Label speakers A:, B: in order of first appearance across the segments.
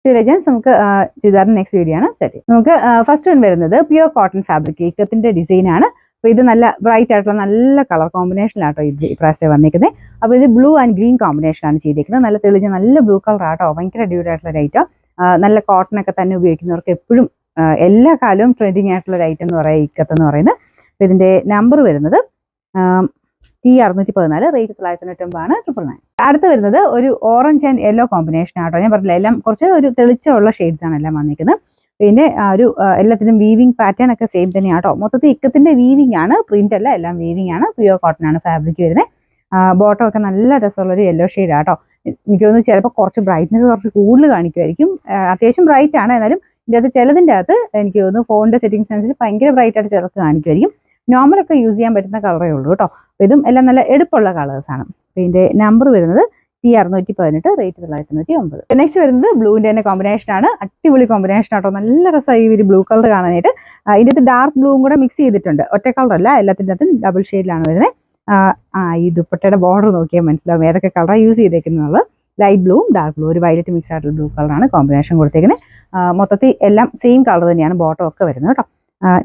A: Legends നമുക്ക് ചുരിദാറിന്റെ next video ആണ് start ചെയ്യുന്നത്. നമുക്ക് ഫസ്റ്റ് വൺ വരുന്നത് പ്യുവർ കോട്ടൺ ഫാബ്രിക് ഇക്കത്തിന്റെ ഡിസൈൻ ആണ്. അപ്പോൾ ഇത് നല്ല ബ്രൈറ്റ് ആയിട്ടുള്ള നല്ല കളർ കോമ്പിനേഷനിലാട്ടോ ഇത് ഇപ്രാവശ്യം വന്നിരിക്കുന്നത്. അപ്പോൾ ഇത് ബ്ലൂ ആൻഡ് ഗ്രീൻ കോമ്പിനേഷനാണ് ചെയ്തിരിക്കുന്നത്. നല്ല തെളിഞ്ഞ നല്ല ബ്ലൂ കളർ ആട്ടോ, ഭയങ്കര അടിപൊളി ആയിട്ടുള്ള ഒരു ഐറ്റം. നല്ല കോട്ടൺ ഒക്കെ തന്നെ ഉപയോഗിക്കുന്നവർക്ക് എപ്പോഴും എല്ലാ കാലവും ട്രെൻഡിങ് ആയിട്ടുള്ള ഒരു ഐറ്റം എന്ന് പറയുന്നത് ഇക്കത്ത് എന്ന് പറയുന്നത്. അപ്പോൾ ഇതിന്റെ നമ്പർ വരുന്നത് T614, റേറ്റ് 999 999. അടുത്ത് വരുന്നത് ഒരു ഓറഞ്ച് ആൻഡ് യെല്ലോ കോമ്പിനേഷൻ ആട്ടോ. ഞാൻ പറഞ്ഞില്ല, എല്ലാം കുറച്ച് ഒരു തെളിച്ചമുള്ള ഷെയ്ഡ്സ് ആണ് എല്ലാം വന്നിരിക്കുന്നത്. പിന്നെ ഒരു എല്ലാത്തിനും വീവിങ് പാറ്റേൺ ഒക്കെ സെയിം തന്നെയാട്ടോ. മൊത്തത്തിൽ ഇക്കത്തിന്റെ വീവിങ് ആണ്, പ്രിന്റ് അല്ല, എല്ലാം വീവിങ് ആണ്. പ്യുവർ കോട്ടൺ ആണ് ഫാബ്രിക് വരുന്നത്. ബോട്ടം ഒക്കെ നല്ല രസമുള്ളൊരു യെല്ലോ ഷെയ്ഡ് ആട്ടോ. എനിക്ക് തോന്നുന്നു ചിലപ്പോൾ കുറച്ച് ബ്രൈറ്റ്നസ് കുറച്ച് കൂടുതൽ കാണിക്കുമായിരിക്കും. അത്യാവശ്യം ബ്രൈറ്റ് ആണ്, എന്നാലും ഇതിൻ്റെ അകത്ത് ചിലതിൻ്റെ അകത്ത് എനിക്ക് തോന്നുന്നു ഫോണിന്റെ സെറ്റിംഗ്സ് അനുസരിച്ച് ഭയങ്കര ബ്രൈറ്റ് ആയിട്ട് ചിലർക്ക് കാണിക്കുമായിരിക്കും. നോർമലൊക്കെ യൂസ് ചെയ്യാൻ പറ്റുന്ന കളറേ ഉള്ളൂ കേട്ടോ. ഇതും എല്ലാം നല്ല എടുപ്പുള്ള കളേഴ്സാണ്. ഇതിന്റെ നമ്പർ വരുന്നത് T618, റേറ്റ് 999. നെക്സ്റ്റ് വരുന്നത് ബ്ലൂവിന്റെ തന്നെ കോമ്പിനേഷൻ ആണ്. അടിപൊളി കോമ്പിനേഷൻ ആട്ടോ, നല്ല രസമായി ഒരു ബ്ലൂ കളർ കാണാനായിട്ട്. ഇതിന്റെ ഡാർക്ക് ബ്ലൂവും കൂടെ മിക്സ് ചെയ്തിട്ടുണ്ട്, ഒറ്റ കളർ അല്ല, എല്ലാത്തിൻ്റെ അകത്തും ഡബിൾ ഷെയ്ഡിലാണ് വരുന്നത്. ഈ ദുപ്പട്ടയുടെ ബോർഡർ നോക്കിയാൽ മനസ്സിലാവും ഏതൊക്കെ കളറാണ് യൂസ് ചെയ്തേക്കുന്നത്. ലൈറ്റ് ബ്ലൂവും ഡാർക്ക് ബ്ലൂ, ഒരു വയലറ്റ് മിക്സ് ആയിട്ടുള്ള ബ്ലൂ കളറാണ് കോമ്പിനേഷൻ കൊടുത്തേക്കുന്നത്. മൊത്തത്തിൽ എല്ലാം സെയിം കളർ തന്നെയാണ് ബോട്ടം ഒക്കെ വരുന്നത് കേട്ടോ.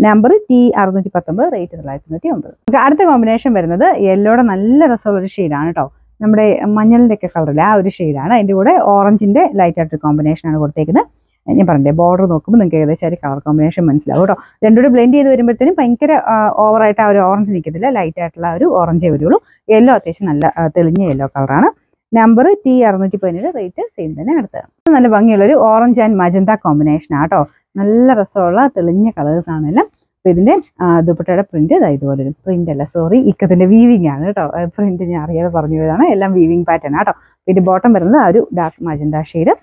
A: Number T619, rate 999. അടുത്ത കോമ്പിനേഷൻ വരുന്നത് യെല്ലോയുടെ നല്ല രസമുള്ള ഒരു ഷെയ്ഡാണ് കേട്ടോ. നമ്മുടെ മഞ്ഞളിന്റെ ഒക്കെ കളറില്ല ആ ഒരു ഷെയ്ഡാണ്. അതിന്റെ കൂടെ ഓറഞ്ചിന്റെ ലൈറ്റ് ആയിട്ട് കോമ്പിനേഷൻ ആണ് കൊടുത്തേക്കുന്നത്. ഞാൻ പറഞ്ഞില്ലേ, ബോർഡർ നോക്കുമ്പോൾ നിങ്ങൾക്ക് ഏകദേശം ഒരു കളർ കോമ്പിനേഷൻ മനസ്സിലാവും കേട്ടോ. രണ്ടുകൂടെ ബ്ലെൻഡ് ചെയ്ത് വരുമ്പോഴത്തേനും ഭയങ്കര ഓവറായിട്ട് ആ ഒരു ഓറഞ്ച് നിൽക്കത്തില്ല, ലൈറ്റ് ആയിട്ടുള്ള ഒരു ഓറഞ്ചേ വരുള്ളൂ. യെല്ലോ അത്യാവശ്യം നല്ല തെളിഞ്ഞ യെല്ലോ കളറാണ്. നമ്പർ T617, റേറ്റ് സെയിം തന്നെ. അടുത്തത് നല്ല ഭംഗിയുള്ളൊരു ഓറഞ്ച് ആൻഡ് മജന്ത കോമ്പിനേഷൻ ആട്ടോ. നല്ല രസമുള്ള തെളിഞ്ഞ കളേഴ്സ് ആണെല്ലാം. അപ്പോൾ ഇതിന്റെ ദുപ്പട്ടയുടെ പ്രിന്റ് ഇതുപോലെ ഒരു പ്രിന്റ് അല്ല, സോറി, ഇക്കത്തിന്റെ വീവിങ് ആണ് കേട്ടോ. പ്രിന്റ് ഞാൻ അറിയാതെ പറഞ്ഞു പോയതാണ്, എല്ലാം വീവിങ് പാറ്റേൺ ആട്ടോ. ഇതിന്റെ ബോട്ടം വരുന്നത് ആ ഒരു dark magenta shade.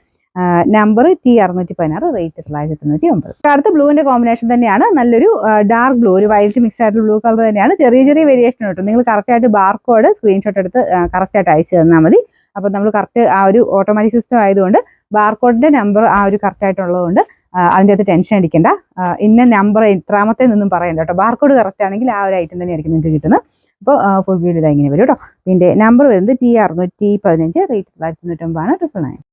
A: Number T616, rate 999. അടുത്ത ബ്ലൂവിന്റെ കോമ്പിനേഷൻ തന്നെയാണ്. നല്ലൊരു ഡാർക്ക് ബ്ലൂ, ഒരു വൈറ്റ് മിക്സ് ആയിട്ടുള്ള ബ്ലൂ കളർ തന്നെയാണ്. ചെറിയ ചെറിയ വേരിയേഷൻ കേട്ടോ. നിങ്ങൾ കറക്റ്റ് ആയിട്ട് ബാർകോഡ് സ്ക്രീൻഷോട്ട് എടുത്ത് കറക്റ്റ് ആയിട്ട് അയച്ചു തന്നാൽ മതി. അപ്പോൾ നമ്മൾ കറക്റ്റ് ആ ഒരു ഓട്ടോമാറ്റിക് സിസ്റ്റം ആയതുകൊണ്ട് ബാർകോഡിന്റെ നമ്പർ ആ ഒരു കറക്റ്റ് ആയിട്ടുള്ളതുകൊണ്ട് അതിൻ്റെ അകത്ത് ടെൻഷൻ അടിക്കേണ്ട. ഇന്ന നമ്പർ എത്രാമത്തെ നിന്നും പറയണ്ട കേട്ടോ. ബാർകോഡ് കറക്റ്റ് ആണെങ്കിൽ ആ ഒരു ഐറ്റം തന്നെയായിരിക്കും നിങ്ങൾക്ക് കിട്ടുന്നത്. അപ്പോൾ ഫുൾ വീഡിയോ ഇങ്ങനെ വരും കേട്ടോ. ഇതിൻ്റെ നമ്പർ വരുന്നത് T615, റേറ്റ് 999 999.